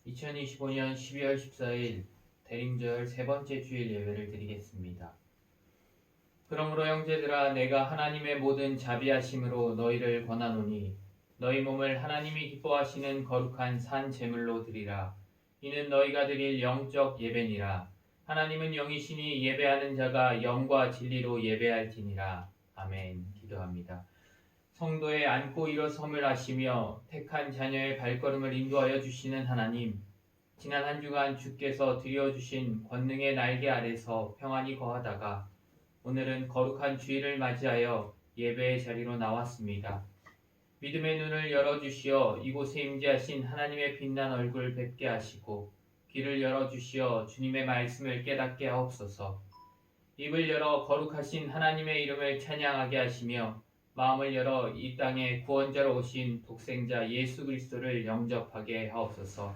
2025년 12월 14일 대림절 세 번째 주일 예배를 드리겠습니다. 그러므로 형제들아, 내가 하나님의 모든 자비하심으로 너희를 권하노니 너희 몸을 하나님이 기뻐하시는 거룩한 산 제물로 드리라. 이는 너희가 드릴 영적 예배니라. 하나님은 영이시니 예배하는 자가 영과 진리로 예배할지니라. 아멘. 기도합니다. 성도의 안고 일어섬을 하시며 택한 자녀의 발걸음을 인도하여 주시는 하나님, 지난 한 주간 주께서 드려주신 권능의 날개 아래서 평안히 거하다가 오늘은 거룩한 주일을 맞이하여 예배의 자리로 나왔습니다. 믿음의 눈을 열어주시어 이곳에 임재하신 하나님의 빛난 얼굴 뵙게 하시고 귀를 열어주시어 주님의 말씀을 깨닫게 하옵소서. 입을 열어 거룩하신 하나님의 이름을 찬양하게 하시며 마음을 열어 이 땅에 구원자로 오신 독생자 예수 그리스도를 영접하게 하옵소서.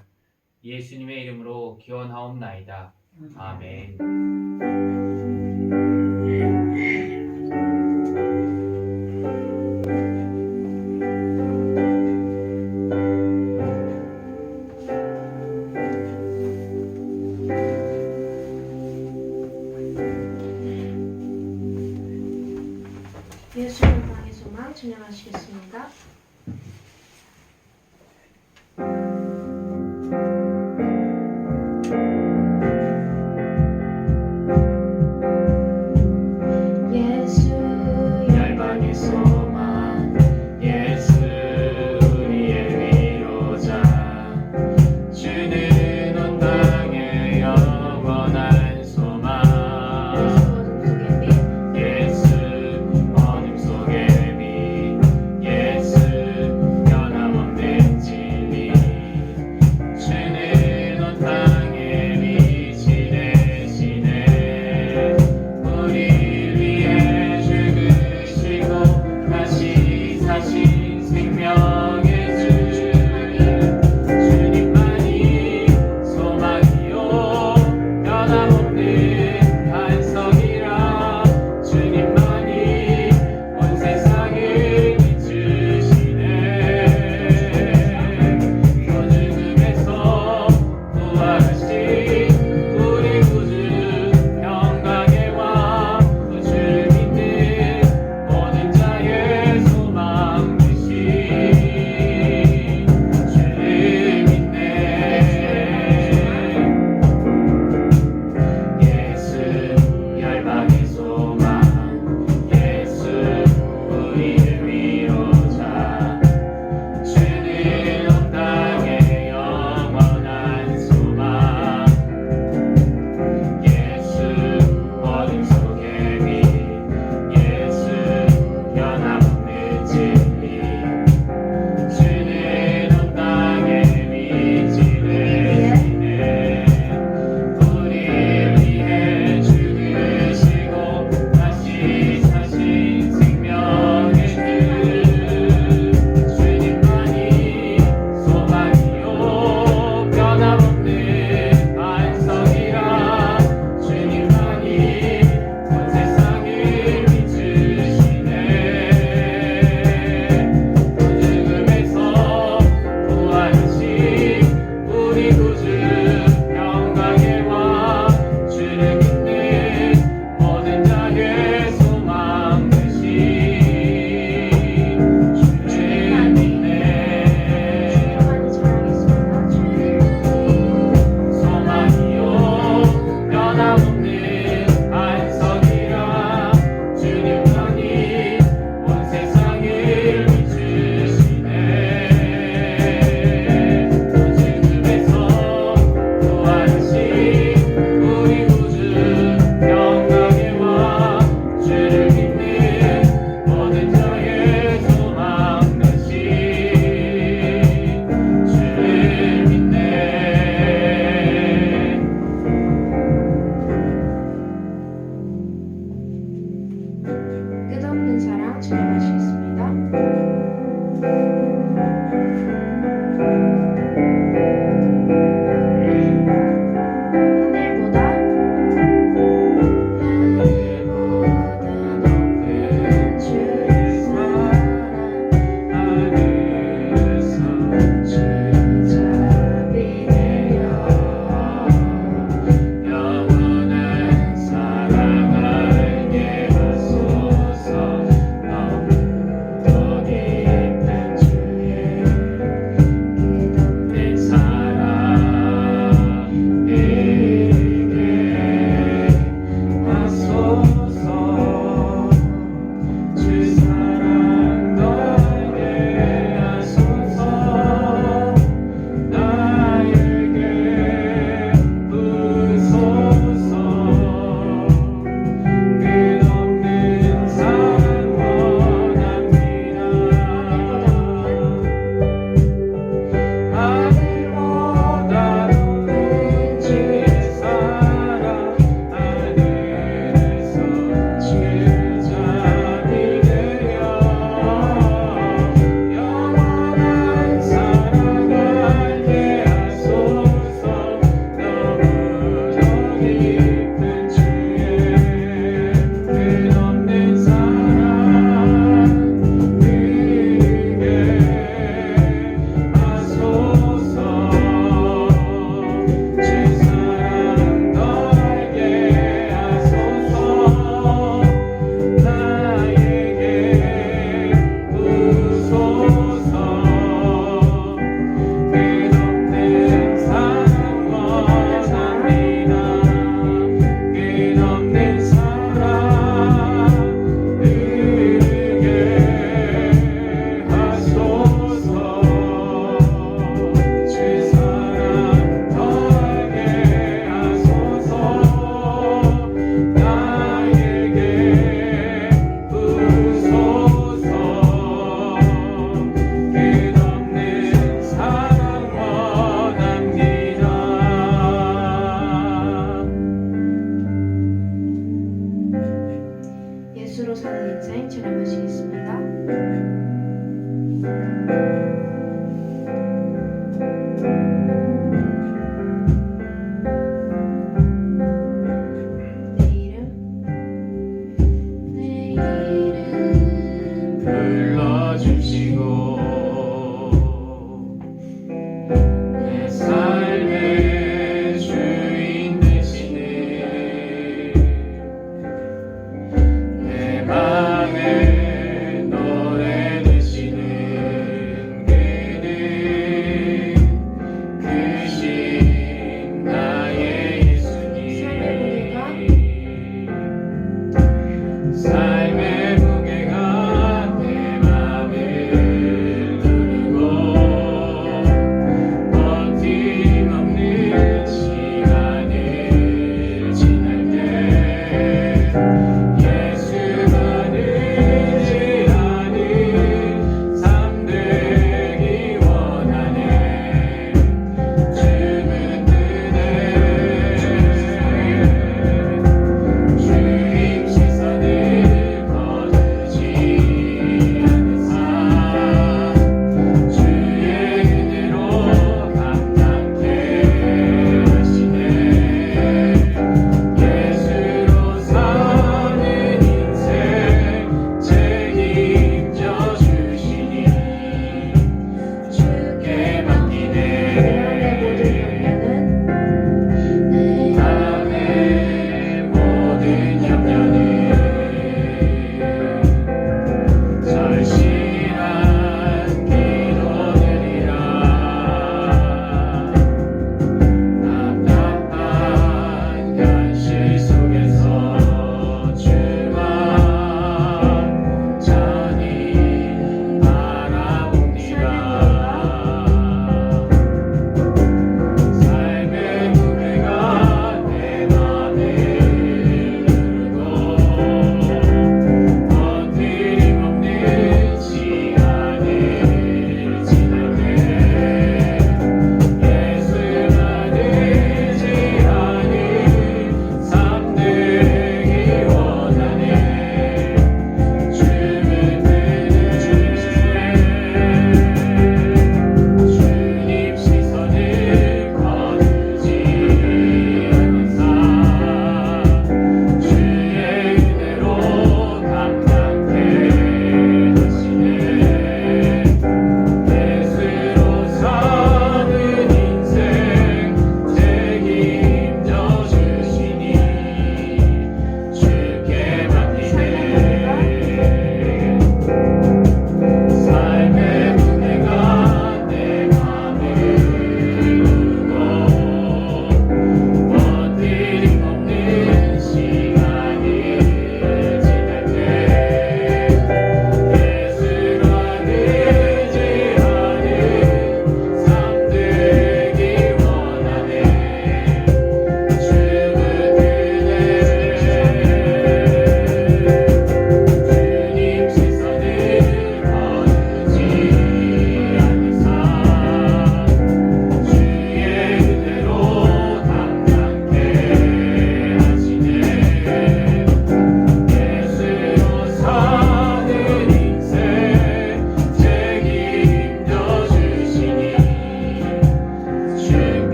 예수님의 이름으로 기원하옵나이다. 아멘. 예수님 땅의 소망 찬양하시겠습니다. 예수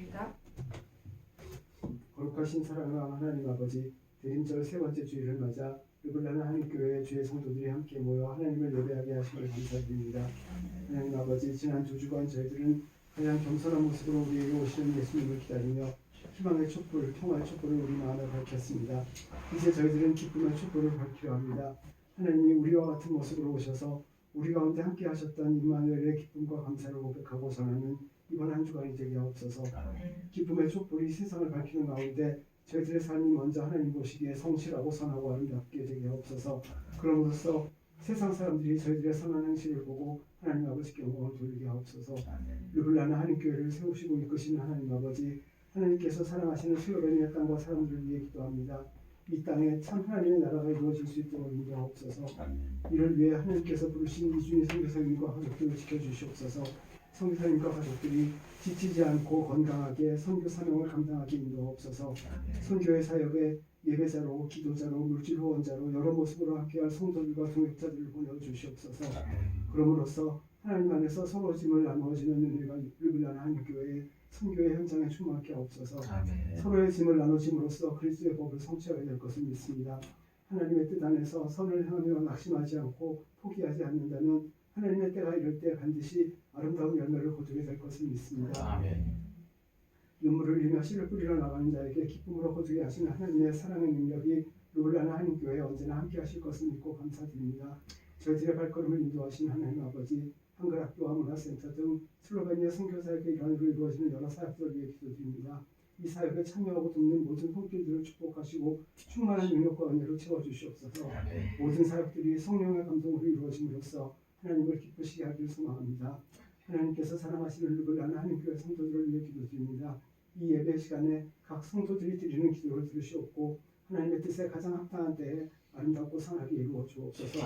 하시겠습니다. 거룩하신 사랑하는 하나님 아버지, 대림절 세 번째 주일을 맞아 르블라는 한인교회 주의 성도들이 함께 모여 하나님을 예배하게 하심을 감사드립니다. 하나님 아버지, 지난 두 주간 저희들은 가장 겸손한 모습으로 우리에게 오시는 예수님을 기다리며 희망의 촛불, 평화의 촛불을 우리 마음에 밝혔습니다. 이제 저희들은 기쁨의 촛불을 밝히려 합니다. 하나님이 우리와 같은 모습으로 오셔서 우리 가운데 함께 하셨던 임마누엘의 기쁨과 감사를 고백하고 전하는 이번 한 주간이 되게 하옵소서. 기쁨의 촛불이 세상을 밝히는 가운데 저희들의 삶이 먼저 하나님 보시기에 성실하고 선하고 아름답게 되게 하옵소서. 그럼으로써 세상 사람들이 저희들의 선한 행실을 보고 하나님 아버지께 영광을 돌리게 하옵소서. 르블라는 한인교회를 세우시고 이끄시는 하나님 아버지, 하나님께서 사랑하시는 수요일의 땅과 사람들을 위해 기도합니다. 이 땅에 참 하나님의 나라가 이루어질 수 있도록 인도하옵소서. 이를 위해 하나님께서 부르신 이준희 선교사님과 가족들을 지켜주시옵소서. 선교사님과 가족들이 지치지 않고 건강하게 선교 사명을 감당하게 인도하옵소서. 선교의 사역에 예배자로, 기도자로, 물질 후원자로 여러 모습으로 함께할 성도들과 동역자들을 보내주시옵소서. 그럼으로써 하나님 안에서 서로 짐을 나누어지는 은혜가 르블라는 한인교회의 선교의 현장에 충만하게 하옵소서. 서로의 짐을 나누심으로써 그리스도의 법을 성취하게 될 것을 믿습니다. 하나님의 뜻 안에서 선을 향하며 낙심하지 않고 포기하지 않는다면 하나님의 때가 이럴 때 반드시 아름다운 열매를 거두게 될 것을 믿습니다. 눈물을 흘리며 씨를 뿌리러 나가는 자에게 기쁨으로 거두게 하시는 하나님의 사랑의 능력이 르블라는 한인교회에 언제나 함께 하실 것을 믿고 감사드립니다. 저희들의 발걸음을 인도하신 하나님 아버지, 한글학교와 문화센터 등 슬로베니아 선교사역의 일환으로 이루어지는 여러 사역들을 위해 기도드립니다. 이 사역에 참여하고 돕는 모든 손길들을 축복하시고 충만한 능력과 은혜로 채워주시옵소서. 모든 사역들이 성령의 감동으로 이루어짐으로써 하나님을 기쁘시게 하길 소망합니다. 하나님께서 사랑하시는 르블라는 한인교회 성도들을 위해 기도드립니다. 이 예배 시간에 각 성도들이 드리는 기도를 들으시옵고 하나님의 뜻에 가장 합당한 때에 아름답고 선하게 이루어 주옵소서.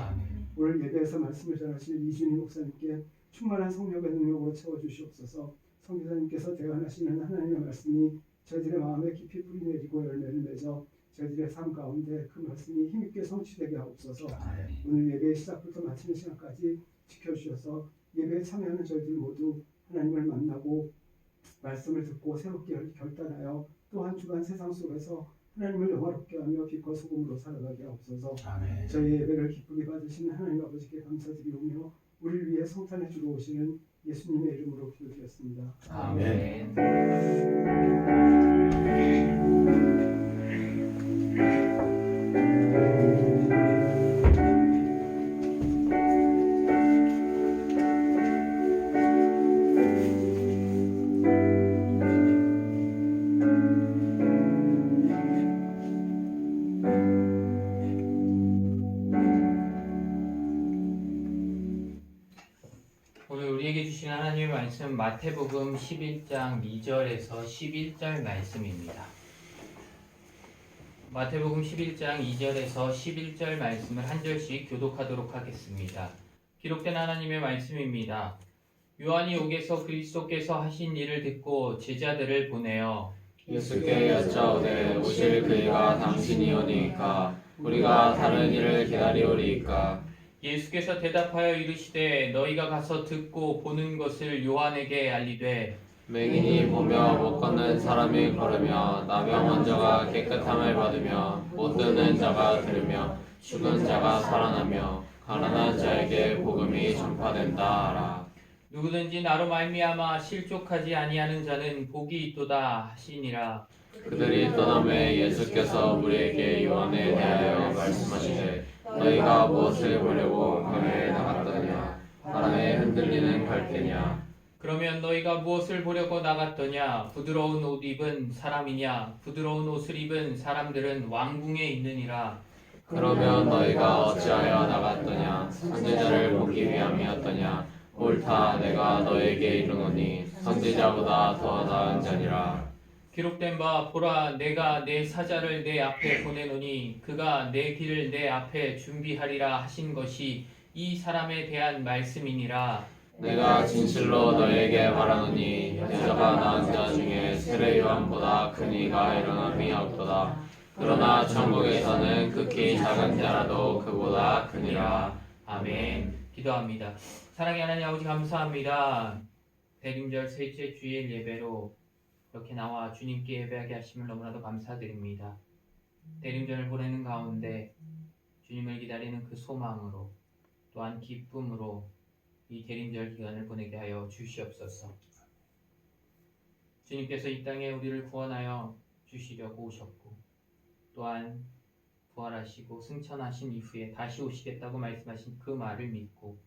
오늘 예배에서 말씀을 전하실 이준희 목사님께 충만한 성령의 능력으로 채워주시옵소서. 선교사님께서 대언하시는 하나님의 말씀이 저희들의 마음에 깊이 뿌리내리고 열매를 맺어 저희들의 삶 가운데 그 말씀이 힘있게 성취되게 하옵소서. 오늘 예배의 시작부터 마치는 시간까지 지켜주셔서 예배에 참여하는 저희들 모두 하나님을 만나고 말씀을 듣고 새롭게 결단하여 또 한 주간 세상 속에서 하나님을 영화롭게 하며 빛과 소금으로 살아가게 하옵소서. 저희 예배를 기쁘게 받으시는 하나님 아버지께 감사드리오며 우리를 위해 성탄에 주러 오시는 예수님의 이름으로 기도드렸습니다. 아멘. 오늘 우리에게 주신 하나님의 말씀 마태복음 11장 2절에서 11절 말씀입니다. 마태복음 11장 2절에서 11절 말씀을 한 절씩 교독하도록 하겠습니다. 기록된 하나님의 말씀입니다. 요한이 옥에서 그리스도께서 하신 일을 듣고 제자들을 보내어 예수께 여짜오되 오실 그이가 당신이오니이까 우리가 다른 일을 기다리오리이까. 예수께서 대답하여 이르시되 너희가 가서 듣고 보는 것을 요한에게 알리되 맹인이 보며 못 걷는 사람이 걸으며 나병 환자가 깨끗함을 받으며 못 듣는 자가 들으며 죽은 자가 살아나며 가난한 자에게 복음이 전파된다 하라. 누구든지 나로 말미암아 실족하지 아니하는 자는 복이 있도다 하시니라. 그들이 떠나매 예수께서 우리에게 요한에 대하여 말씀하시되 너희가 무엇을 보려고 밤에 나갔더냐 바람에 흔들리는 갈대냐. 그러면 너희가 무엇을 보려고 나갔더냐? 부드러운 옷 입은 사람이냐? 부드러운 옷을 입은 사람들은 왕궁에 있느니라. 그러면 너희가 어찌하여 나갔더냐 선지자를 보기 위함이었더냐. 옳다 내가 너에게 이르노니 선지자보다 더 나은 자니라. 기록된 바 보라 내가 내 사자를 내 앞에 보내노니 그가 내 길을 내 앞에 준비하리라 하신 것이 이 사람에 대한 말씀이니라. 내가 진실로 너에게 말하노니 여자가 낳은 자 중에 세례 요한보다 큰 이가 일어남이 없도다. 그러나 천국에서는 극히 작은 자라도 그보다 크니라. 아멘. 기도합니다. 사랑의 하나님 아버지 감사합니다. 대림절 셋째 주일 예배로 이렇게 나와 주님께 예배하게 하심을 너무나도 감사드립니다. 대림절을 보내는 가운데 주님을 기다리는 그 소망으로 또한 기쁨으로 이 대림절 기간을 보내게 하여 주시옵소서. 주님께서 이 땅에 우리를 구원하여 주시려고 오셨고 또한 부활하시고 승천하신 이후에 다시 오시겠다고 말씀하신 그 말을 믿고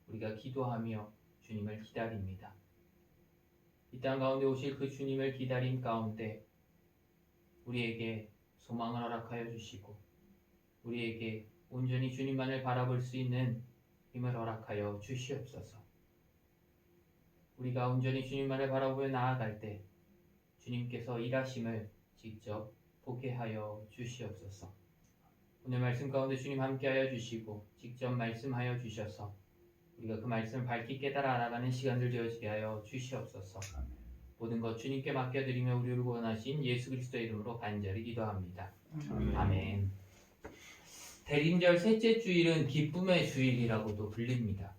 우리가 기도하며 주님을 기다립니다. 이 땅 가운데 오실 그 주님을 기다림 가운데 우리에게 소망을 허락하여 주시고 우리에게 온전히 주님만을 바라볼 수 있는 힘을 허락하여 주시옵소서. 우리가 온전히 주님만을 바라보며 나아갈 때 주님께서 일하심을 직접 보게 하여 주시옵소서. 오늘 말씀 가운데 주님 함께하여 주시고 직접 말씀하여 주셔서 우리가 그 말씀을 밝히 깨달아 알아가는 시간들 되어지게 하여 주시옵소서. 모든 것 주님께 맡겨드리며 우리를 구원하신 예수 그리스도의 이름으로 간절히 기도합니다. 아멘. 대림절 셋째 주일은 기쁨의 주일이라고도 불립니다.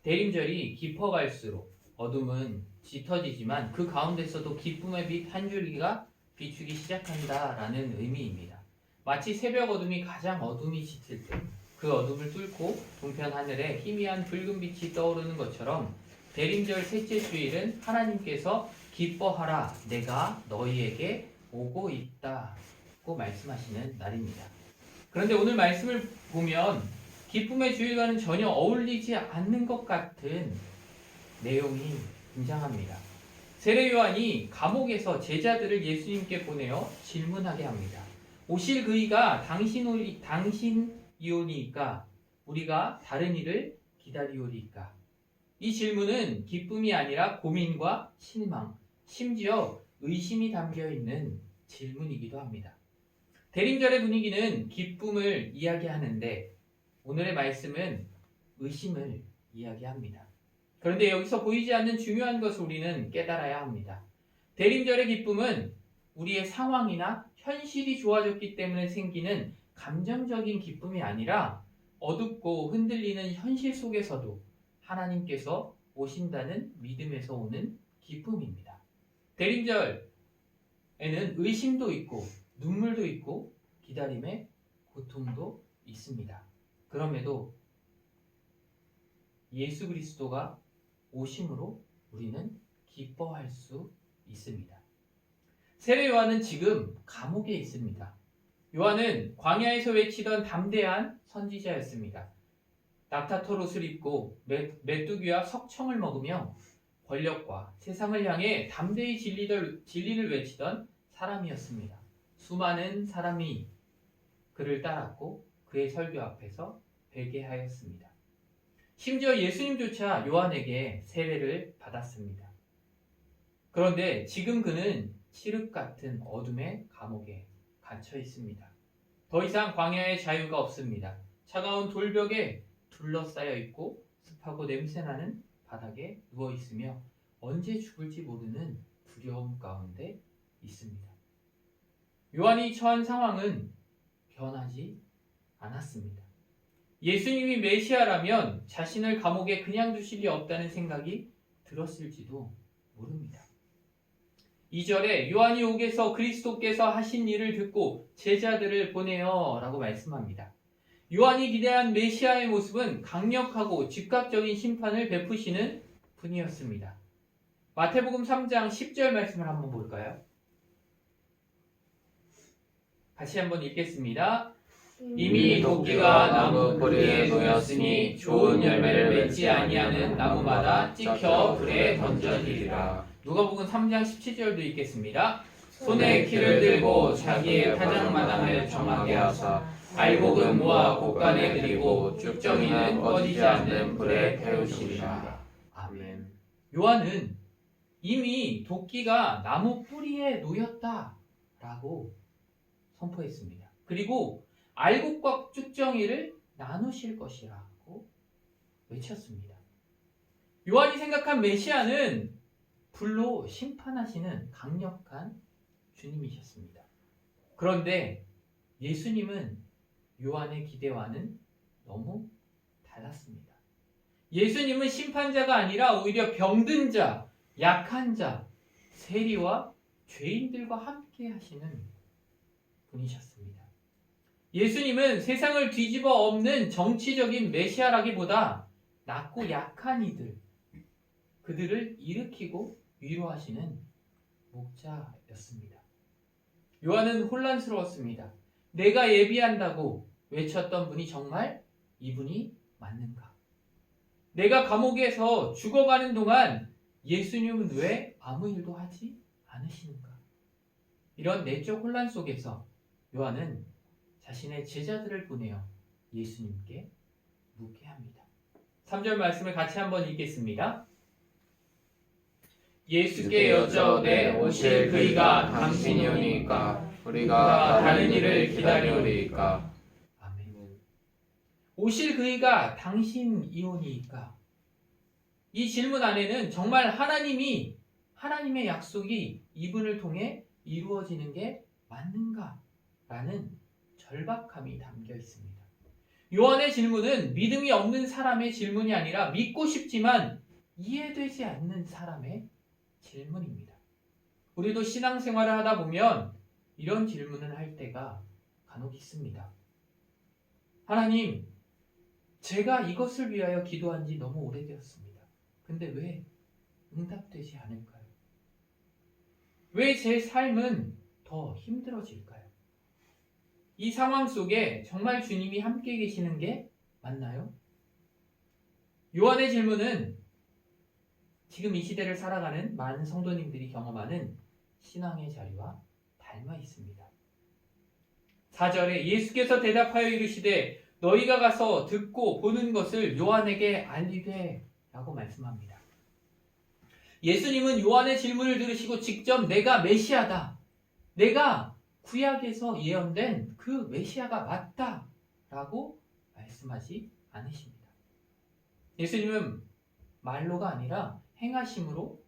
대림절이 깊어갈수록 어둠은 짙어지지만 그 가운데서도 기쁨의 빛 한 줄기가 비추기 시작한다라는 의미입니다. 마치 새벽 어둠이 가장 어둠이 짙을 때 그 어둠을 뚫고 동편 하늘에 희미한 붉은 빛이 떠오르는 것처럼 대림절 셋째 주일은 하나님께서 기뻐하라 내가 너희에게 오고 있다고 말씀하시는 날입니다. 그런데 오늘 말씀을 보면 기쁨의 주일과는 전혀 어울리지 않는 것 같은 내용이 등장합니다. 세례 요한이 감옥에서 제자들을 예수님께 보내어 질문하게 합니다. 오실 그이가 당신이오니까 우리가 다른 이를 기다리오리까? 이 질문은 기쁨이 아니라 고민과 실망, 심지어 의심이 담겨있는 질문이기도 합니다. 대림절의 분위기는 기쁨을 이야기하는데 오늘의 말씀은 의심을 이야기합니다. 그런데 여기서 보이지 않는 중요한 것을 우리는 깨달아야 합니다. 대림절의 기쁨은 우리의 상황이나 현실이 좋아졌기 때문에 생기는 감정적인 기쁨이 아니라 어둡고 흔들리는 현실 속에서도 하나님께서 오신다는 믿음에서 오는 기쁨입니다. 대림절에는 의심도 있고 눈물도 있고 기다림의 고통도 있습니다. 그럼에도 예수 그리스도가 오심으로 우리는 기뻐할 수 있습니다. 세례 요한은 지금 감옥에 있습니다. 요한은 광야에서 외치던 담대한 선지자였습니다. 낙타털 옷을 입고 메뚜기와 석청을 먹으며 권력과 세상을 향해 담대히 진리를 외치던 사람이었습니다. 수많은 사람이 그를 따랐고 그의 설교 앞에서 회개하였습니다. 심지어 예수님조차 요한에게 세례를 받았습니다. 그런데 지금 그는 칠흑 같은 어둠의 감옥에 갇혀 있습니다. 더 이상 광야의 자유가 없습니다. 차가운 돌벽에 둘러싸여 있고 습하고 냄새나는 바닥에 누워 있으며 언제 죽을지 모르는 두려움 가운데 있습니다. 요한이 처한 상황은 변하지 않았습니다. 예수님이 메시아라면 자신을 감옥에 그냥 두실 리 없다는 생각이 들었을지도 모릅니다. 2절에 요한이 옥에서 그리스도께서 하신 일을 듣고 제자들을 보내어 라고 말씀합니다. 요한이 기대한 메시아의 모습은 강력하고 즉각적인 심판을 베푸시는 분이었습니다. 마태복음 3장 10절 말씀을 한번 볼까요? 같이 한번 읽겠습니다. 이미 도끼가 나무 뿌리에 놓였으니 좋은 열매를 맺지 아니하는 나무마다 찍혀 불에 던져지리라. 누가복음 3장 17절도 읽겠습니다. 손에 키를 들고 자기의 타작마당을 정하게 하사 알곡은 모아 곳간에 들이고 쭉정이는 꺼지지 않는 불에 태우시리라. 아멘. 요한은 이미 도끼가 나무 뿌리에 놓였다라고 선포했습니다. 그리고 알곡과 쭉정이를 나누실 것이라고 외쳤습니다. 요한이 생각한 메시아는 불로 심판하시는 강력한 주님이셨습니다. 그런데 예수님은 요한의 기대와는 너무 달랐습니다. 예수님은 심판자가 아니라 오히려 병든 자, 약한 자, 세리와 죄인들과 함께 하시는 분이셨습니다. 예수님은 세상을 뒤집어 엎는 정치적인 메시아라기보다 낮고 약한 이들, 그들을 일으키고 위로하시는 목자였습니다. 요한은 혼란스러웠습니다. 내가 예비한다고 외쳤던 분이 정말 이분이 맞는가? 내가 감옥에서 죽어가는 동안 예수님은 왜 아무 일도 하지 않으시는가? 이런 내적 혼란 속에서 요한은 자신의 제자들을 보내어 예수님께 묻게 합니다. 3절 말씀을 같이 한번 읽겠습니다. 예수께 여쭤오되 오실 그이가 당신이오니까 우리가 다른 일을 기다리오리이까. 아멘. 오실 그이가 당신이오니까. 이 질문 안에는 정말 하나님의 약속이 이분을 통해 이루어지는 게 맞는가? 라는 절박함이 담겨 있습니다. 요한의 질문은 믿음이 없는 사람의 질문이 아니라 믿고 싶지만 이해되지 않는 사람의 질문입니다. 우리도 신앙생활을 하다 보면 이런 질문을 할 때가 간혹 있습니다. 하나님, 제가 이것을 위하여 기도한 지 너무 오래되었습니다. 근데 왜 응답되지 않을까요? 왜 제 삶은 더 힘들어질까요? 이 상황 속에 정말 주님이 함께 계시는 게 맞나요? 요한의 질문은 지금 이 시대를 살아가는 많은 성도님들이 경험하는 신앙의 자리와 닮아 있습니다. 4절에 예수께서 대답하여 이르시되 너희가 가서 듣고 보는 것을 요한에게 알리되 라고 말씀합니다. 예수님은 요한의 질문을 들으시고 직접 내가 메시아다, 내가 구약에서 예언된 그 메시아가 맞다 라고 말씀하지 않으십니다. 예수님은 말로가 아니라 행하심으로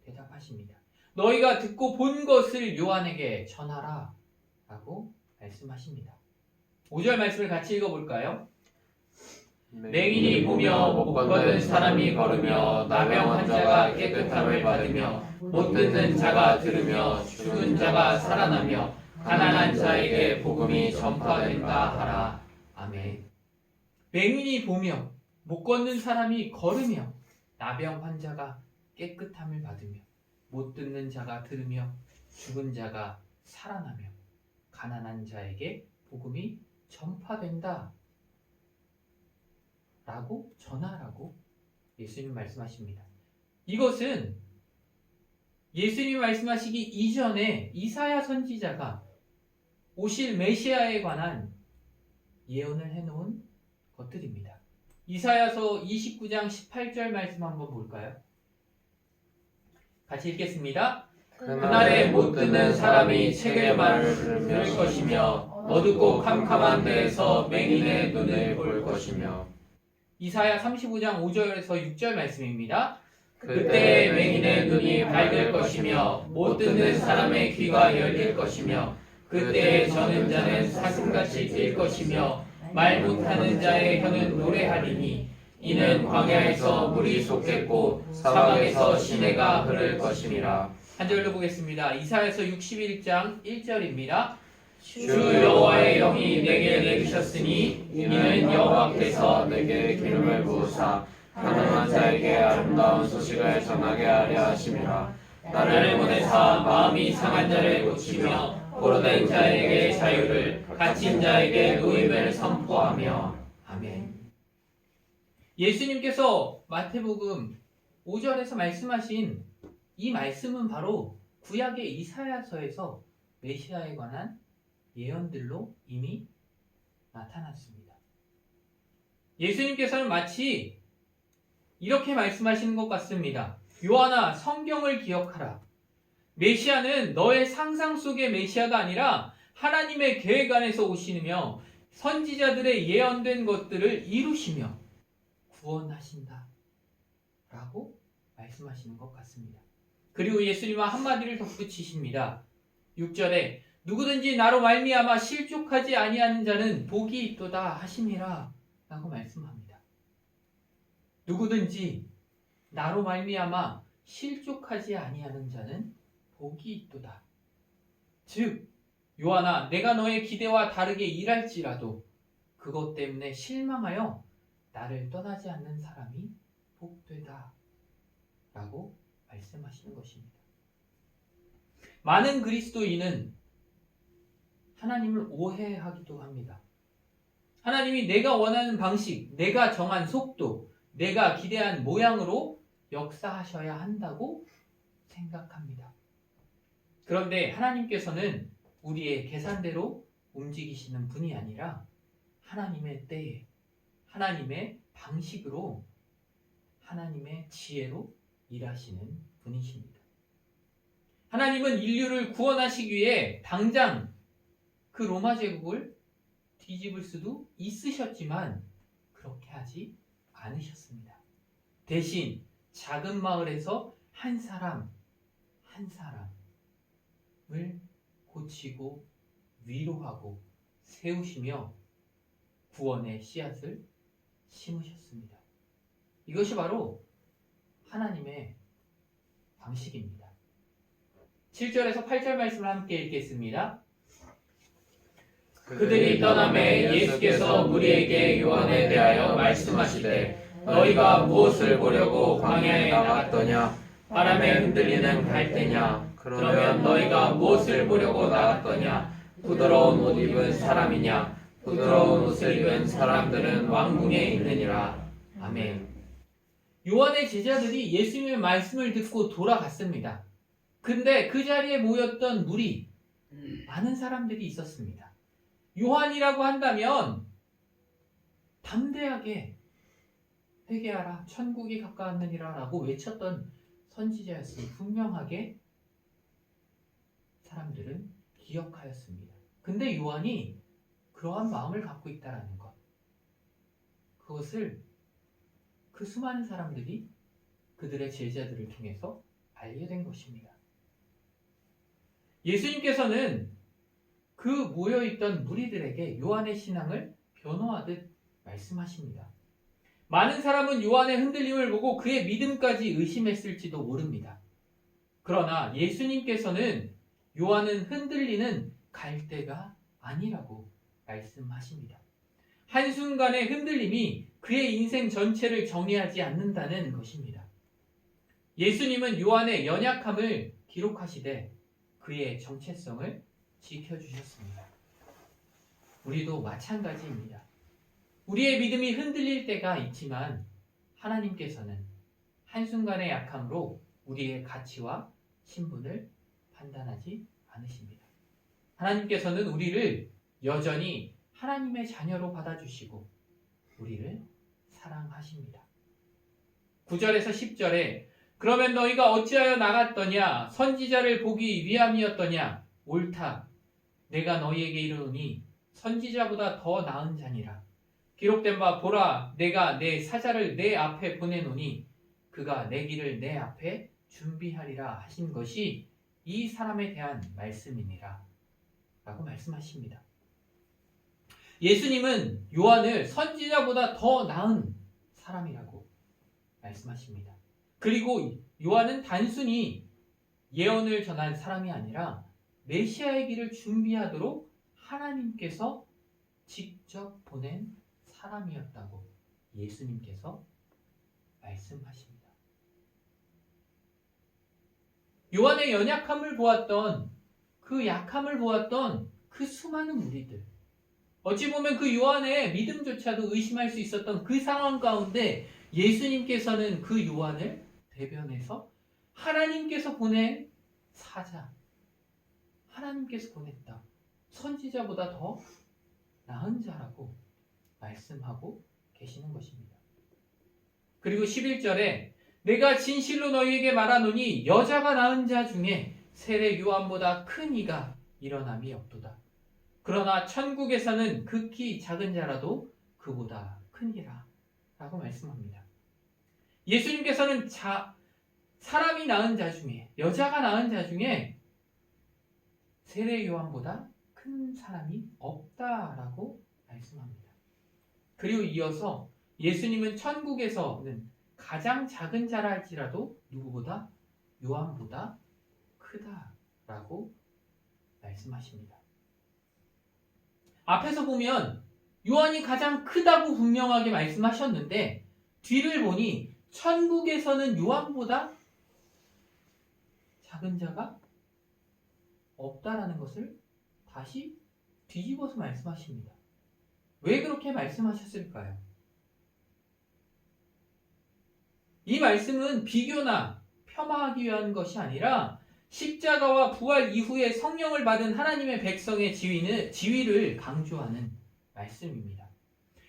대답하십니다. 너희가 듣고 본 것을 요한에게 전하라 라고 말씀하십니다. 5절 말씀을 같이 읽어볼까요? 맹인이 보며 못 걷는 사람이 걸으며 나병 환자가 깨끗함을 받으며 못 듣는 자가 들으며 죽은 자가 살아나며 가난한 자에게 복음이 전파된다 하라. 아멘. 맹인이 보며 못 걷는 사람이 걸으며 나병 환자가 깨끗함을 받으며 못 듣는 자가 들으며 죽은 자가 살아나며 가난한 자에게 복음이 전파된다 라고 전하라고 예수님 말씀하십니다. 이것은 예수님이 말씀하시기 이전에 이사야 선지자가 오실 메시아에 관한 예언을 해놓은 것들입니다. 이사야서 29장 18절 말씀 한번 볼까요? 같이 읽겠습니다. 그날에 못 듣는 사람이 책의 말을 들을 것이며 어둡고 캄캄한 데에서 맹인의 눈을 볼 것이며. 이사야 35장 5절에서 6절 말씀입니다. 그때 맹인의 눈이 밝을 것이며 못 듣는 사람의 귀가 열릴 것이며 그때 저는 자는 사슴같이 뛸 것이며 말 못하는 자의 혀는 노래하리니 이는 광야에서 물이 솟겠고 사막에서 시내가 흐를 것임이라. 한 절로 보겠습니다. 이사야서 61장 1절입니다. 주 여호와의 영이 내게 내리셨으니 이는 여호와께서 내게 기름을 부으사 가난한 자에게 아름다운 소식을 전하게 하려 하심이라. 나를 보내사 마음이 상한 자를 고치며 포로된 자에게 자유를 갇힌 자에게 노임을 선포하며. 아멘. 예수님께서 마태복음 5절에서 말씀하신 이 말씀은 바로 구약의 이사야서에서 메시아에 관한 예언들로 이미 나타났습니다. 예수님께서는 마치 이렇게 말씀하시는 것 같습니다. 요한아, 성경을 기억하라. 메시아는 너의 상상 속의 메시아가 아니라 하나님의 계획 안에서 오시며 선지자들의 예언된 것들을 이루시며 구원하신다 라고 말씀하시는 것 같습니다. 그리고 예수님은 한마디를 덧붙이십니다. 6절에 누구든지 나로 말미암아 실족하지 아니하는 자는 복이 있도다 하심이라 라고 말씀합니다. 누구든지 나로 말미암아 실족하지 아니하는 자는 복이 있도다. 즉 요한아, 내가 너의 기대와 다르게 일할지라도 그것 때문에 실망하여 나를 떠나지 않는 사람이 복되다 라고 말씀하시는 것입니다. 많은 그리스도인은 하나님을 오해하기도 합니다. 하나님이 내가 원하는 방식, 내가 정한 속도, 내가 기대한 모양으로 역사하셔야 한다고 생각합니다. 그런데 하나님께서는 우리의 계산대로 움직이시는 분이 아니라 하나님의 때에, 하나님의 방식으로, 하나님의 지혜로 일하시는 분이십니다. 하나님은 인류를 구원하시기 위해 당장 그 로마 제국을 뒤집을 수도 있으셨지만 그렇게 하지 않으셨습니다. 대신 작은 마을에서 한 사람 한 사람을 고치고 위로하고 세우시며 구원의 씨앗을 심으셨습니다. 이것이 바로 하나님의 방식입니다. 7절에서 8절 말씀을 함께 읽겠습니다. 그들이 떠남에 예수께서 무리에게 요한에 대하여 말씀하시되 너희가 무엇을 보려고 광야에 나갔더냐? 바람에 흔들리는 갈대냐? 그러면 너희가 무엇을 보려고 나갔더냐? 부드러운 옷 입은 사람이냐? 부드러운 옷을 입은 사람들은 왕궁에 있느니라. 아멘. 요한의 제자들이 예수님의 말씀을 듣고 돌아갔습니다. 근데 그 자리에 모였던 무리, 많은 사람들이 있었습니다. 요한이라고 한다면 담대하게 회개하라, 천국이 가까웠느니라 라고 외쳤던 선지자였으니 분명하게 사람들은 기억하였습니다. 근데 요한이 그러한 마음을 갖고 있다는 것, 그것을 그 수많은 사람들이 그들의 제자들을 통해서 알게 된 것입니다. 예수님께서는 그 모여있던 무리들에게 요한의 신앙을 변호하듯 말씀하십니다. 많은 사람은 요한의 흔들림을 보고 그의 믿음까지 의심했을지도 모릅니다. 그러나 예수님께서는 요한은 흔들리는 갈대가 아니라고 말씀하십니다. 한순간의 흔들림이 그의 인생 전체를 정의하지 않는다는 것입니다. 예수님은 요한의 연약함을 기록하시되 그의 정체성을 지켜주셨습니다. 우리도 마찬가지입니다. 우리의 믿음이 흔들릴 때가 있지만 하나님께서는 한순간의 약함으로 우리의 가치와 신분을 판단하지 않으십니다. 하나님께서는 우리를 여전히 하나님의 자녀로 받아주시고 우리를 사랑하십니다. 9절에서 10절에 그러면 너희가 어찌하여 나갔더냐? 선지자를 보기 위함이었더냐? 옳다. 내가 너희에게 이르노니 선지자보다 더 나은 자니라. 기록된 바 보라, 내가 내 사자를 내 앞에 보내노니 그가 내 길을 내 앞에 준비하리라 하신 것이 이 사람에 대한 말씀이니라 라고 말씀하십니다. 예수님은 요한을 선지자보다 더 나은 사람이라고 말씀하십니다. 그리고 요한은 단순히 예언을 전한 사람이 아니라 메시아의 길을 준비하도록 하나님께서 직접 보낸 사람이었다고 예수님께서 말씀하십니다. 요한의 연약함을 보았던 그 약함을 보았던 그 수많은 무리들, 어찌 보면 그 요한의 믿음조차도 의심할 수 있었던 그 상황 가운데 예수님께서는 그 요한을 대변해서 하나님께서 보낸 사자, 하나님께서 보냈다, 선지자보다 더 나은 자라고 말씀하고 계시는 것입니다. 그리고 11절에 내가 진실로 너희에게 말하노니 여자가 낳은 자 중에 세례 요한보다 큰 이가 일어남이 없도다. 그러나 천국에서는 극히 작은 자라도 그보다 크니라 라고 말씀합니다. 예수님께서는 사람이 낳은 자 중에, 여자가 낳은 자 중에 세례 요한보다 큰 사람이 없다라고 말씀합니다. 그리고 이어서 예수님은 천국에서는 가장 작은 자라 할지라도 누구보다? 요한보다 크다 라고 말씀하십니다. 앞에서 보면 요한이 가장 크다고 분명하게 말씀하셨는데 뒤를 보니 천국에서는 요한보다 작은 자가 없다라는 것을 다시 뒤집어서 말씀하십니다. 왜 그렇게 말씀하셨을까요? 이 말씀은 비교나 폄하하기 위한 것이 아니라 십자가와 부활 이후에 성령을 받은 하나님의 백성의 지위를 강조하는 말씀입니다.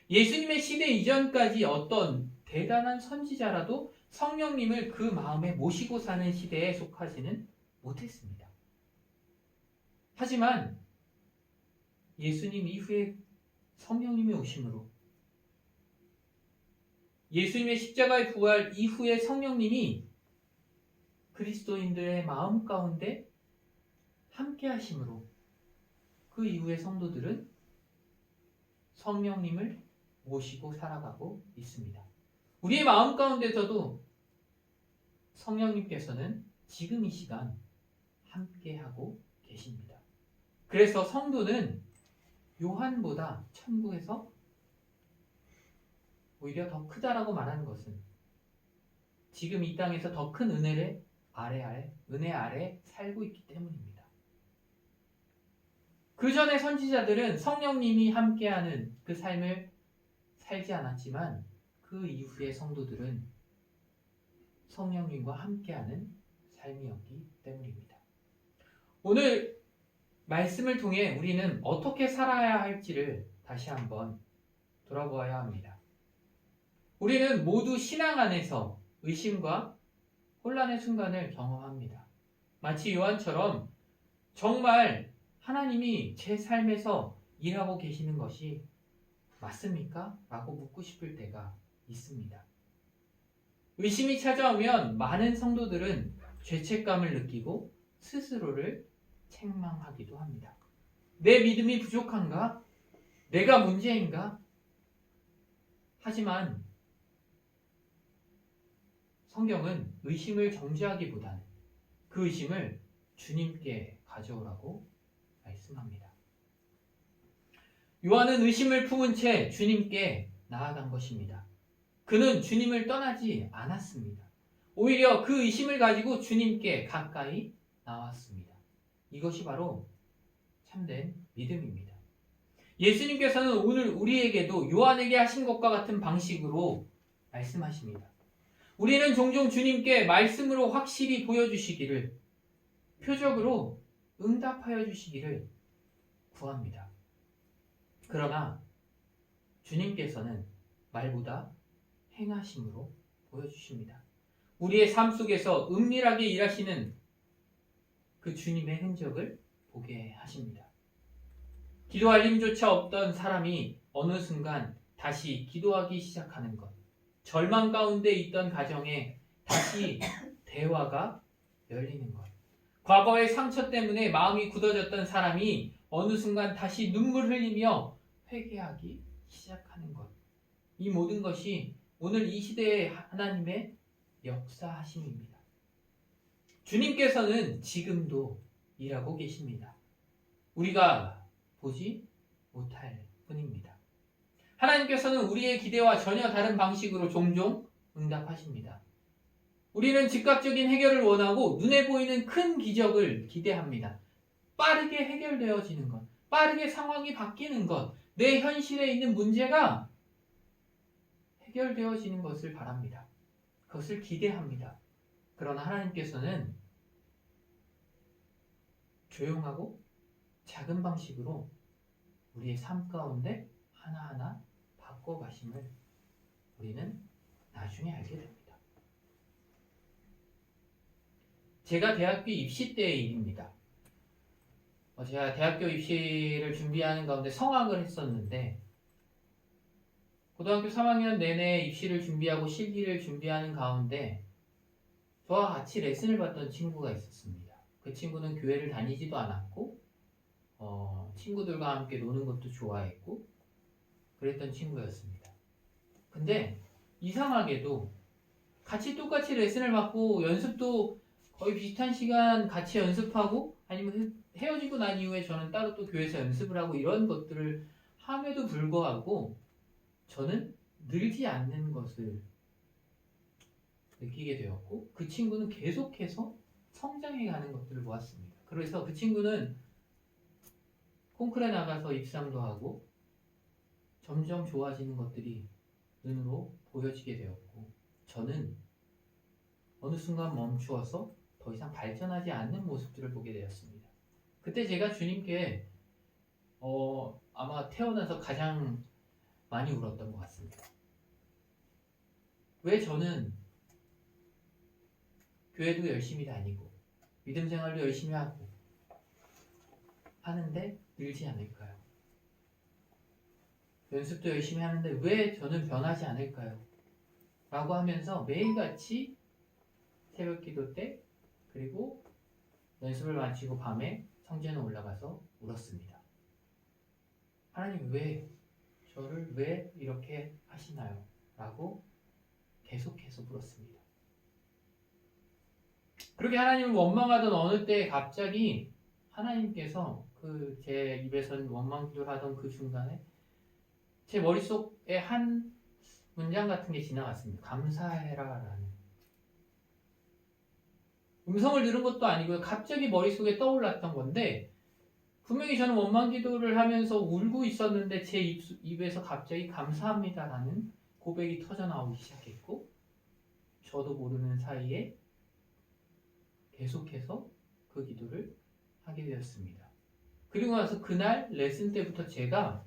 예수님의 시대 이전까지 어떤 대단한 선지자라도 성령님을 그 마음에 모시고 사는 시대에 속하지는 못했습니다. 하지만 예수님 이후에 성령님이 오심으로 예수님의 십자가의 부활 이후에 성령님이 그리스도인들의 마음 가운데 함께 하심으로 그 이후의 성도들은 성령님을 모시고 살아가고 있습니다. 우리의 마음 가운데서도 성령님께서는 지금 이 시간 함께하고 계십니다. 그래서 성도는 요한보다 천국에서 오히려 더 크다라고 말하는 것은 지금 이 땅에서 더 큰 은혜 아래 살고 있기 때문입니다. 그 전에 선지자들은 성령님이 함께하는 그 삶을 살지 않았지만 그 이후의 성도들은 성령님과 함께하는 삶이었기 때문입니다. 오늘 말씀을 통해 우리는 어떻게 살아야 할지를 다시 한번 돌아보아야 합니다. 우리는 모두 신앙 안에서 의심과 혼란의 순간을 경험합니다. 마치 요한처럼 정말 하나님이 제 삶에서 일하고 계시는 것이 맞습니까? 라고 묻고 싶을 때가 있습니다. 의심이 찾아오면 많은 성도들은 죄책감을 느끼고 스스로를 책망하기도 합니다. 내 믿음이 부족한가? 내가 문제인가? 하지만 성경은 의심을 정죄하기보다는 그 의심을 주님께 가져오라고 말씀합니다. 요한은 의심을 품은 채 주님께 나아간 것입니다. 그는 주님을 떠나지 않았습니다. 오히려 그 의심을 가지고 주님께 가까이 나왔습니다. 이것이 바로 참된 믿음입니다. 예수님께서는 오늘 우리에게도 요한에게 하신 것과 같은 방식으로 말씀하십니다. 우리는 종종 주님께 말씀으로 확실히 보여주시기를, 표적으로 응답하여 주시기를 구합니다. 그러나 주님께서는 말보다 행하심으로 보여주십니다. 우리의 삶 속에서 은밀하게 일하시는 그 주님의 흔적을 보게 하십니다. 기도할 힘조차 없던 사람이 어느 순간 다시 기도하기 시작하는 것, 절망 가운데 있던 가정에 다시 대화가 열리는 것, 과거의 상처 때문에 마음이 굳어졌던 사람이 어느 순간 다시 눈물 흘리며 회개하기 시작하는 것, 이 모든 것이 오늘 이 시대의 하나님의 역사하심입니다. 주님께서는 지금도 일하고 계십니다. 우리가 보지 못할 뿐입니다. 하나님께서는 우리의 기대와 전혀 다른 방식으로 종종 응답하십니다. 우리는 즉각적인 해결을 원하고 눈에 보이는 큰 기적을 기대합니다. 빠르게 해결되어지는 것, 빠르게 상황이 바뀌는 것, 내 현실에 있는 문제가 해결되어지는 것을 바랍니다. 그것을 기대합니다. 그러나 하나님께서는 조용하고 작은 방식으로 우리의 삶 가운데 하나하나 바꿔가심을 우리는 나중에 알게 됩니다. 제가 대학교 입시 때의 일입니다. 제가 대학교 입시를 준비하는 가운데 성악을 했었는데 고등학교 3학년 내내 입시를 준비하고 실기를 준비하는 가운데 저와 같이 레슨을 받던 친구가 있었습니다. 그 친구는 교회를 다니지도 않았고 친구들과 함께 노는 것도 좋아했고 그랬던 친구였습니다. 근데 이상하게도 같이 똑같이 레슨을 받고 연습도 거의 비슷한 시간 같이 연습하고 아니면 헤어지고 난 이후에 저는 따로 또 교회에서 연습을 하고 이런 것들을 함에도 불구하고 저는 늘지 않는 것을 느끼게 되었고 그 친구는 계속해서 성장해 가는 것들을 보았습니다. 그래서 그 친구는 콩쿨에 나가서 입상도 하고 점점 좋아지는 것들이 눈으로 보여지게 되었고 저는 어느 순간 멈추어서 더 이상 발전하지 않는 모습들을 보게 되었습니다. 그때 제가 주님께 아마 태어나서 가장 많이 울었던 것 같습니다. 왜 저는 교회도 열심히 다니고 믿음 생활도 열심히 하고 하는데 늘지 않을까요? 연습도 열심히 하는데 왜 저는 변하지 않을까요? 라고 하면서 매일같이 새벽 기도 때 그리고 연습을 마치고 밤에 성전에 올라가서 울었습니다. 하나님 저를 왜 이렇게 하시나요? 라고 계속해서 물었습니다. 그렇게 하나님을 원망하던 어느 때 갑자기 하나님께서 제 입에서 원망 기도를 하던 그 중간에 제 머릿속에 한 문장 같은 게 지나갔습니다. 감사해라 라는 음성을 들은 것도 아니고요. 갑자기 머릿속에 떠올랐던 건데 분명히 저는 원망 기도를 하면서 울고 있었는데 제 입에서 갑자기 감사합니다 라는 고백이 터져 나오기 시작했고 저도 모르는 사이에 계속해서 그 기도를 하게 되었습니다. 그리고 나서 그날 레슨 때부터 제가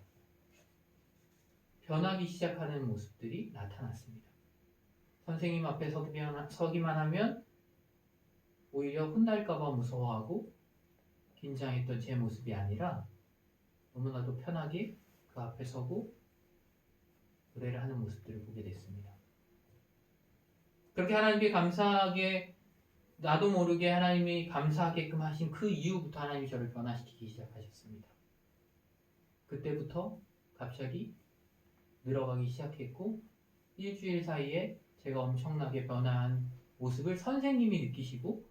변하기 시작하는 모습들이 나타났습니다. 선생님 앞에 서기만 하면 오히려 혼날까봐 무서워하고 긴장했던 제 모습이 아니라 너무나도 편하게 그 앞에 서고 노래를 하는 모습들을 보게 됐습니다. 그렇게 하나님께 감사하게 나도 모르게 하나님이 감사하게끔 하신 그 이후부터 하나님이 저를 변화시키기 시작하셨습니다. 그때부터 갑자기 늘어가기 시작했고 일주일 사이에 제가 엄청나게 변화한 모습을 선생님이 느끼시고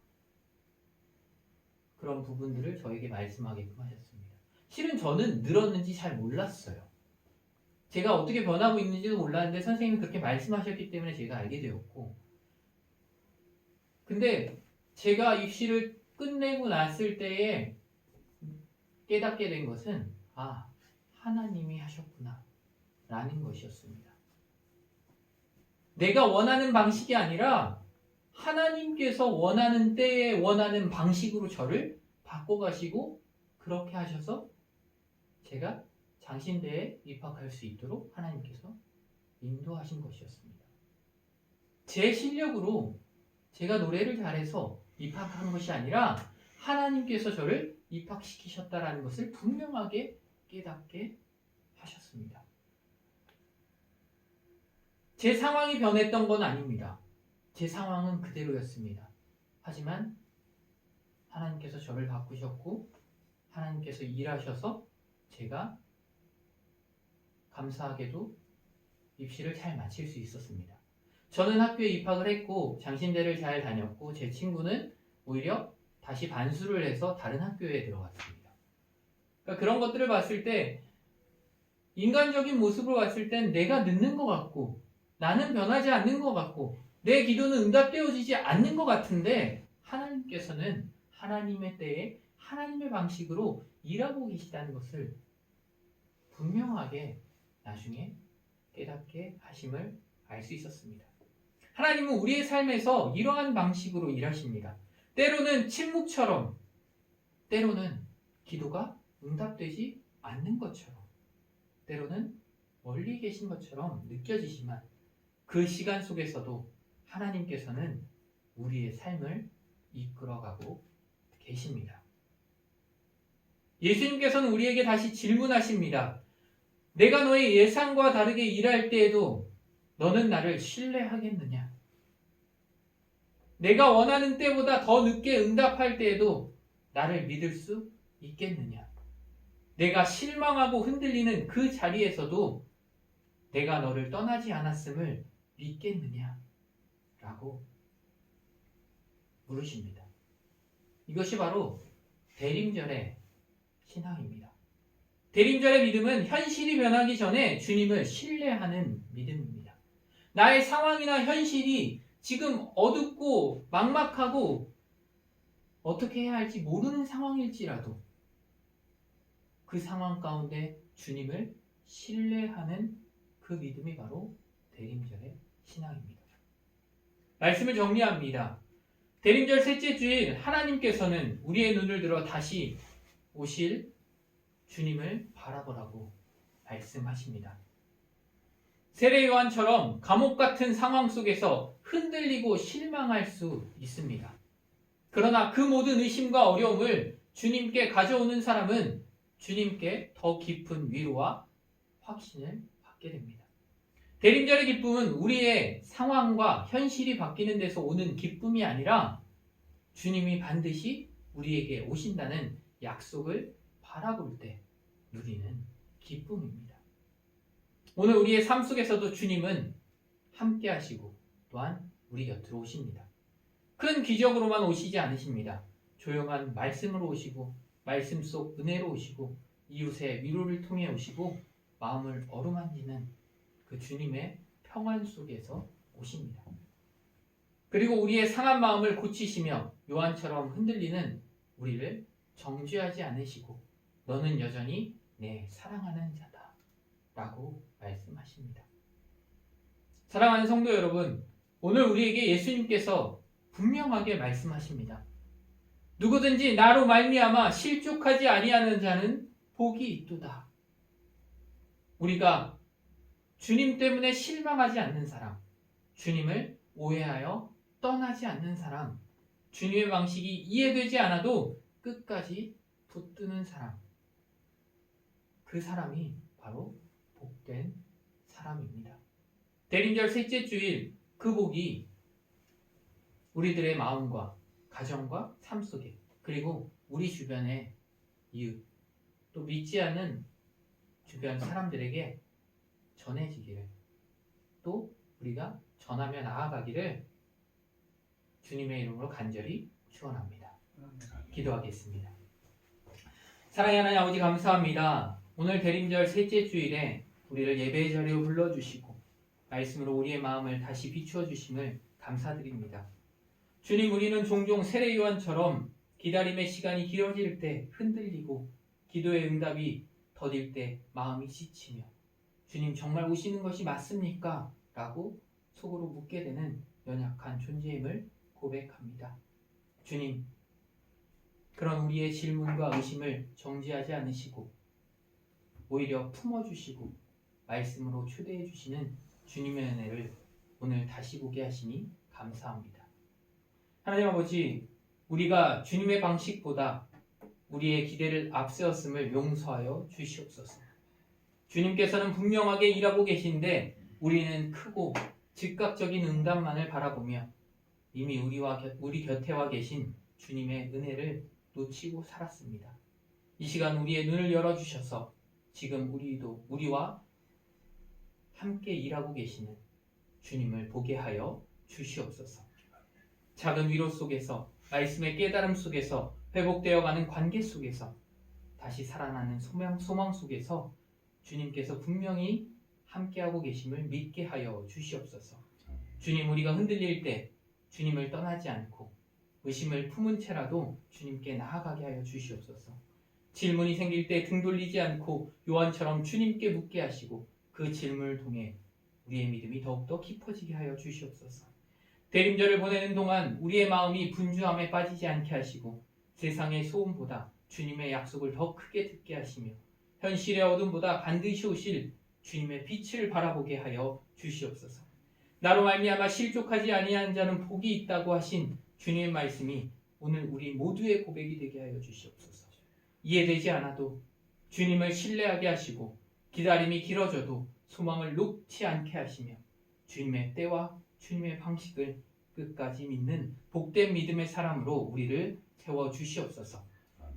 그런 부분들을 저에게 말씀하게끔 하셨습니다. 실은 저는 늘었는지 잘 몰랐어요. 제가 어떻게 변하고 있는지도 몰랐는데 선생님이 그렇게 말씀하셨기 때문에 제가 알게 되었고 근데 제가 입시를 끝내고 났을 때에 깨닫게 된 것은 하나님이 하셨구나 라는 것이었습니다. 내가 원하는 방식이 아니라 하나님께서 원하는 때에 원하는 방식으로 저를 바꿔가시고 그렇게 하셔서 제가 장신대에 입학할 수 있도록 하나님께서 인도하신 것이었습니다. 제 실력으로 제가 노래를 잘해서 입학한 것이 아니라 하나님께서 저를 입학시키셨다라는 것을 분명하게 깨닫게 하셨습니다. 제 상황이 변했던 건 아닙니다. 제 상황은 그대로였습니다. 하지만 하나님께서 저를 바꾸셨고 하나님께서 일하셔서 제가 감사하게도 입시를 잘 마칠 수 있었습니다. 저는 학교에 입학을 했고 장신대를 잘 다녔고 제 친구는 오히려 다시 반수를 해서 다른 학교에 들어갔습니다. 그러니까 그런 것들을 봤을 때 인간적인 모습으로 봤을 땐 내가 늦는 것 같고 나는 변하지 않는 것 같고 내 기도는 응답되어지지 않는 것 같은데 하나님께서는 하나님의 때에 하나님의 방식으로 일하고 계시다는 것을 분명하게 나중에 깨닫게 하심을 알 수 있었습니다. 하나님은 우리의 삶에서 이러한 방식으로 일하십니다. 때로는 침묵처럼, 때로는 기도가 응답되지 않는 것처럼, 때로는 멀리 계신 것처럼 느껴지지만 그 시간 속에서도 하나님께서는 우리의 삶을 이끌어가고 계십니다. 예수님께서는 우리에게 다시 질문하십니다. 내가 너의 예상과 다르게 일할 때에도 너는 나를 신뢰하겠느냐? 내가 원하는 때보다 더 늦게 응답할 때에도 나를 믿을 수 있겠느냐? 내가 실망하고 흔들리는 그 자리에서도 내가 너를 떠나지 않았음을 믿겠느냐? 라고 물으십니다. 이것이 바로 대림절의 신앙입니다. 대림절의 믿음은 현실이 변하기 전에 주님을 신뢰하는 믿음입니다. 나의 상황이나 현실이 지금 어둡고 막막하고 어떻게 해야 할지 모르는 상황일지라도 그 상황 가운데 주님을 신뢰하는 그 믿음이 바로 대림절의 신앙입니다. 말씀을 정리합니다. 대림절 셋째 주일 하나님께서는 우리의 눈을 들어 다시 오실 주님을 바라보라고 말씀하십니다. 세례 요한처럼 감옥 같은 상황 속에서 흔들리고 실망할 수 있습니다. 그러나 그 모든 의심과 어려움을 주님께 가져오는 사람은 주님께 더 깊은 위로와 확신을 받게 됩니다. 대림절의 기쁨은 우리의 상황과 현실이 바뀌는 데서 오는 기쁨이 아니라 주님이 반드시 우리에게 오신다는 약속을 바라볼 때 누리는 기쁨입니다. 오늘 우리의 삶 속에서도 주님은 함께 하시고 또한 우리 곁으로 오십니다. 큰 기적으로만 오시지 않으십니다. 조용한 말씀으로 오시고 말씀 속 은혜로 오시고 이웃의 위로를 통해 오시고 마음을 어루만지는 그 주님의 평안 속에서 오십니다. 그리고 우리의 상한 마음을 고치시며 요한처럼 흔들리는 우리를 정죄하지 않으시고 너는 여전히 내 사랑하는 자다 라고 말씀하십니다. 사랑하는 성도 여러분, 오늘 우리에게 예수님께서 분명하게 말씀하십니다. 누구든지 나로 말미암아 실족하지 아니하는 자는 복이 있도다. 우리가 주님 때문에 실망하지 않는 사람, 주님을 오해하여 떠나지 않는 사람, 주님의 방식이 이해되지 않아도 끝까지 붙드는 사람, 그 사람이 바로 복된 사람입니다. 대림절 셋째 주일 그 복이 우리들의 마음과 가정과 삶 속에 그리고 우리 주변의 이웃 또 믿지 않는 주변 사람들에게 전해지기를 또 우리가 전하며 나아가기를 주님의 이름으로 간절히 축원합니다. 기도하겠습니다. 사랑의 하나님 아버지 감사합니다. 오늘 대림절 셋째 주일에 우리를 예배의 자리로 불러주시고 말씀으로 우리의 마음을 다시 비추어 주심을 감사드립니다. 주님, 우리는 종종 세례 요한처럼 기다림의 시간이 길어질 때 흔들리고 기도의 응답이 더딜 때 마음이 지치며 주님 정말 오시는 것이 맞습니까? 라고 속으로 묻게 되는 연약한 존재임을 고백합니다. 주님, 그런 우리의 질문과 의심을 정지하지 않으시고 오히려 품어주시고 말씀으로 초대해 주시는 주님의 은혜를 오늘 다시 보게 하시니 감사합니다. 하나님 아버지, 우리가 주님의 방식보다 우리의 기대를 앞세웠음을 용서하여 주시옵소서. 주님께서는 분명하게 일하고 계신데 우리는 크고 즉각적인 응답만을 바라보며 이미 우리 곁에 와 계신 주님의 은혜를 놓치고 살았습니다. 이 시간 우리의 눈을 열어주셔서 지금 우리와 함께 일하고 계시는 주님을 보게 하여 주시옵소서. 작은 위로 속에서 말씀의 깨달음 속에서 회복되어가는 관계 속에서 다시 살아나는 소망 속에서 주님께서 분명히 함께하고 계심을 믿게 하여 주시옵소서. 주님, 우리가 흔들릴 때 주님을 떠나지 않고 의심을 품은 채라도 주님께 나아가게 하여 주시옵소서. 질문이 생길 때 등 돌리지 않고 요한처럼 주님께 묻게 하시고 그 질문을 통해 우리의 믿음이 더욱더 깊어지게 하여 주시옵소서. 대림절을 보내는 동안 우리의 마음이 분주함에 빠지지 않게 하시고 세상의 소음보다 주님의 약속을 더 크게 듣게 하시며 현실의 어둠보다 반드시 오실 주님의 빛을 바라보게 하여 주시옵소서. 나로 말미암아 실족하지 아니한 자는 복이 있다고 하신 주님의 말씀이 오늘 우리 모두의 고백이 되게 하여 주시옵소서. 이해되지 않아도 주님을 신뢰하게 하시고 기다림이 길어져도 소망을 놓지 않게 하시며 주님의 때와 주님의 방식을 끝까지 믿는 복된 믿음의 사람으로 우리를 세워 주시옵소서.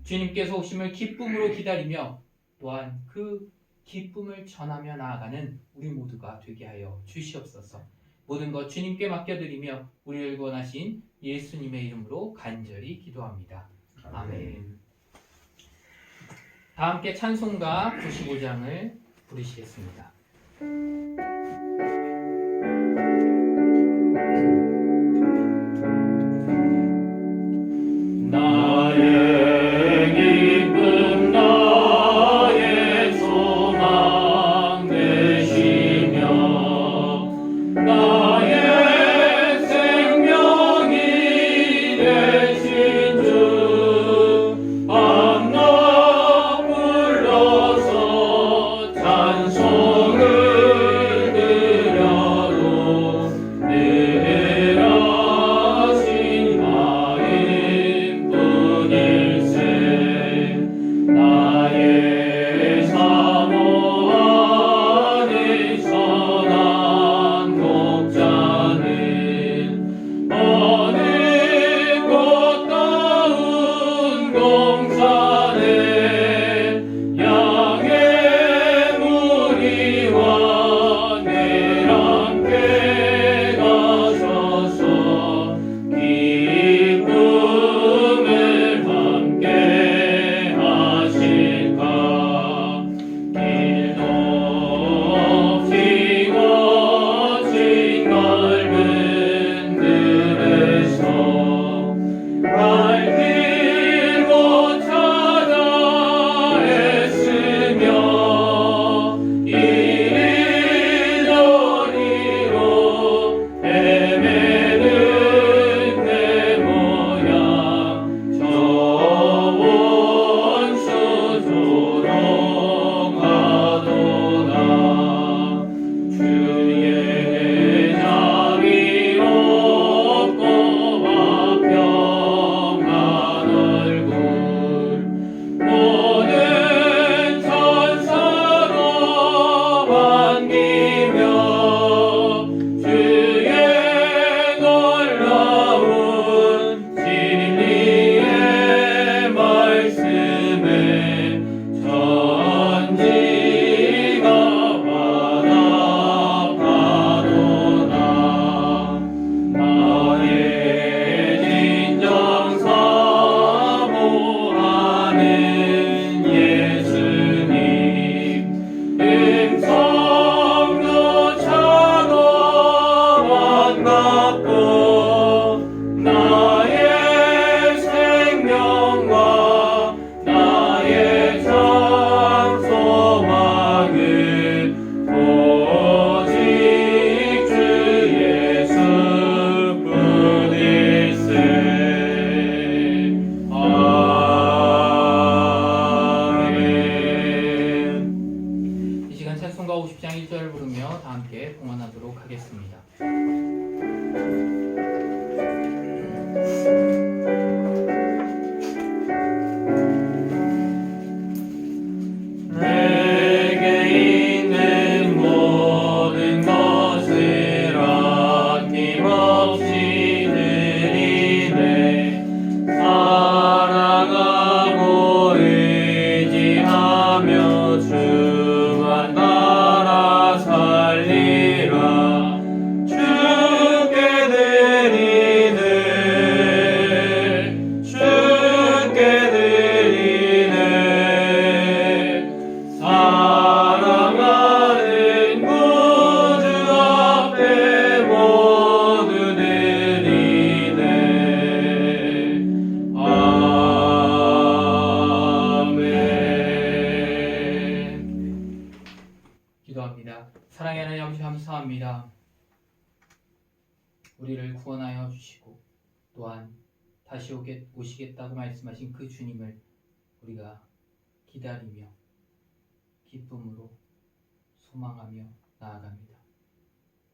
주님께서 오심을 기쁨으로 기다리며 또한 그 기쁨을 전하며 나아가는 우리 모두가 되게 하여 주시옵소서. 모든 것 주님께 맡겨드리며 우리를 구원하신 예수님의 이름으로 간절히 기도합니다. 아멘. 다 함께 찬송가 95장을 부르시겠습니다. 나의 기쁨 나의 소망 되시며 나의 생명이 되신 주 한나 불러서 찬송을 드려도 늘 하신 마음뿐일세 나의 사모하는 선한 독자는 어느 꽃다운 공산에 양의 무리와 늘 함께 가셔서 기쁨을 함께 하실까 길도 없이 거친 넓은 들에서 갈 길고 찾아 애쓰며 이리저리로 헤매는 내 모양 저 원수 조롱하도다 주의 자비롭고 화평한 얼굴 모든 천사로 반기며 주의 놀라운 진리의 말씀에 천지가 화답하도다 나의 진정 사모하는 예수님 음성도 차고 반갑고 나의 생명과 나의 참 소망은 오직 주 예수뿐일세 아멘. 이 시간 찬송가 50장 1절을 부르며 다 함께 봉헌하도록 하겠습니다. 내게 있는 모든 것을 아낌없이 드리네 사랑하고 의지하며 주만 따라 살리라 주께 드리네 주께 드리네 사랑하는 구주 앞에 모두 드리네 아멘. 기도합니다. 사랑의 하나님 아버지 감사합니다. 우리를 구원하여 주시고 또한 다시 오시겠다고 말씀하신 그 주님을 우리가 기다리며 기쁨으로 소망하며 나아갑니다.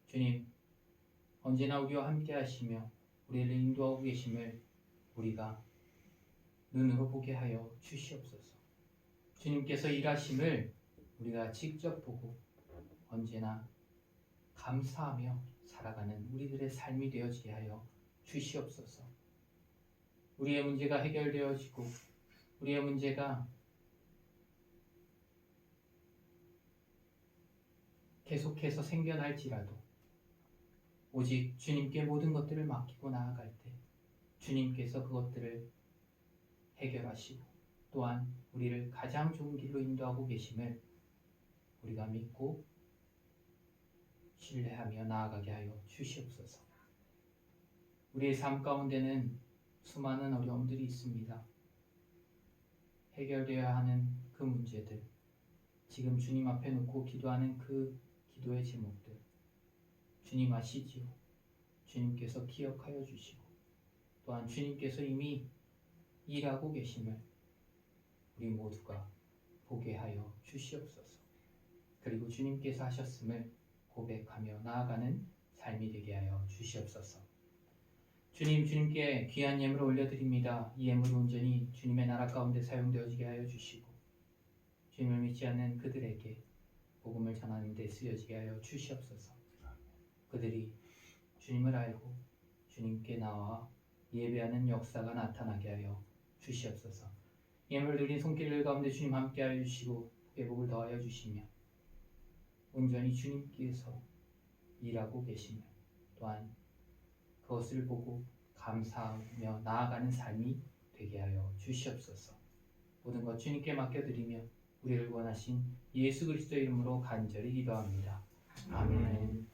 주님, 언제나 우리와 함께 하시며 우리를 인도하고 계심을 우리가 눈으로 보게 하여 주시옵소서. 주님께서 일하심을 우리가 직접 보고 언제나 감사하며 살아가는 우리들의 삶이 되어지게 하여 주시옵소서. 우리의 문제가 해결되어지고 우리의 문제가 계속해서 생겨날지라도 오직 주님께 모든 것들을 맡기고 나아갈 때 주님께서 그것들을 해결하시고 또한 우리를 가장 좋은 길로 인도하고 계심을 우리가 믿고 신뢰하며 나아가게 하여 주시옵소서. 우리의 삶 가운데는 수많은 어려움들이 있습니다. 해결되어야 하는 그 문제들, 지금 주님 앞에 놓고 기도하는 그 기도의 제목들, 주님 아시지요. 주님께서 기억하여 주시고 또한 주님께서 이미 일하고 계심을 우리 모두가 보게 하여 주시옵소서. 그리고 주님께서 하셨음을 고백하며 나아가는 삶이 되게 하여 주시옵소서. 주님께 귀한 예물을 올려드립니다. 이 예물이 온전히 주님의 나라 가운데 사용되어지게 하여 주시고 주님을 믿지 않는 그들에게 복음을 전하는 데 쓰여지게 하여 주시옵소서. 그들이 주님을 알고 주님께 나와 예배하는 역사가 나타나게 하여 주시옵소서. 예물 드린 손길들 가운데 주님 함께 하여 주시고 회복을 더하여 주시며 온전히 주님께서 일하고 계시며 또한 그것을 보고 감사하며 나아가는 삶이 되게 하여 주시옵소서. 모든 것 주님께 맡겨드리며 우리를 원하신 예수 그리스도의 이름으로 간절히 기도합니다. 아멘.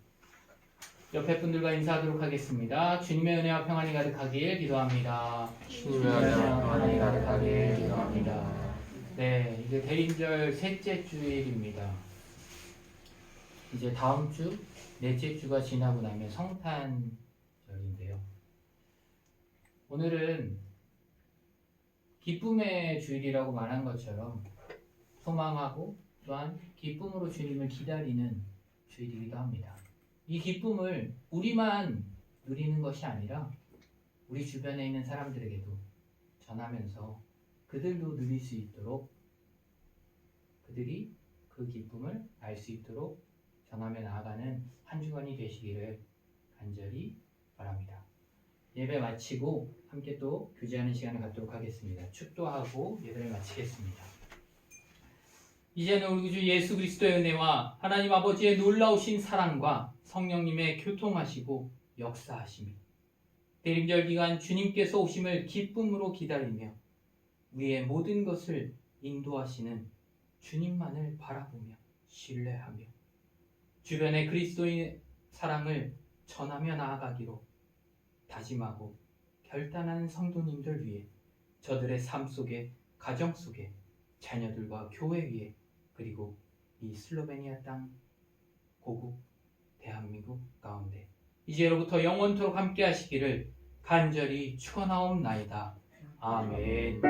옆에 분들과 인사하도록 하겠습니다. 주님의 은혜와 평안이 가득하길 기도합니다. 주님의 은혜와 평안이 가득하길 기도합니다. 네, 이제 대림절 셋째 주일입니다. 이제 다음 주 넷째 주가 지나고 나면 성탄절인데요. 오늘은 기쁨의 주일이라고 말한 것처럼 소망하고 또한 기쁨으로 주님을 기다리는 주일이기도 합니다. 이 기쁨을 우리만 누리는 것이 아니라 우리 주변에 있는 사람들에게도 전하면서 그들도 누릴 수 있도록 그들이 그 기쁨을 알 수 있도록 전하며 나아가는 한 주간이 되시기를 간절히 바랍니다. 예배 마치고 함께 또 교제하는 시간을 갖도록 하겠습니다. 축도하고 예배를 마치겠습니다. 이제는 우리 주 예수 그리스도의 은혜와 하나님 아버지의 놀라우신 사랑과 성령님의 교통하시고 역사하심이 대림절 기간 주님께서 오심을 기쁨으로 기다리며 우리의 모든 것을 인도하시는 주님만을 바라보며 신뢰하며 주변의 그리스도의 사랑을 전하며 나아가기로 다짐하고 결단하는 성도님들 위해 저들의 삶 속에 가정 속에 자녀들과 교회 위에 그리고 이 슬로베니아 땅 고국 대한민국 가운데 이제로부터 영원토록 함께 하시기를 간절히 축원하옵나이다. 아멘.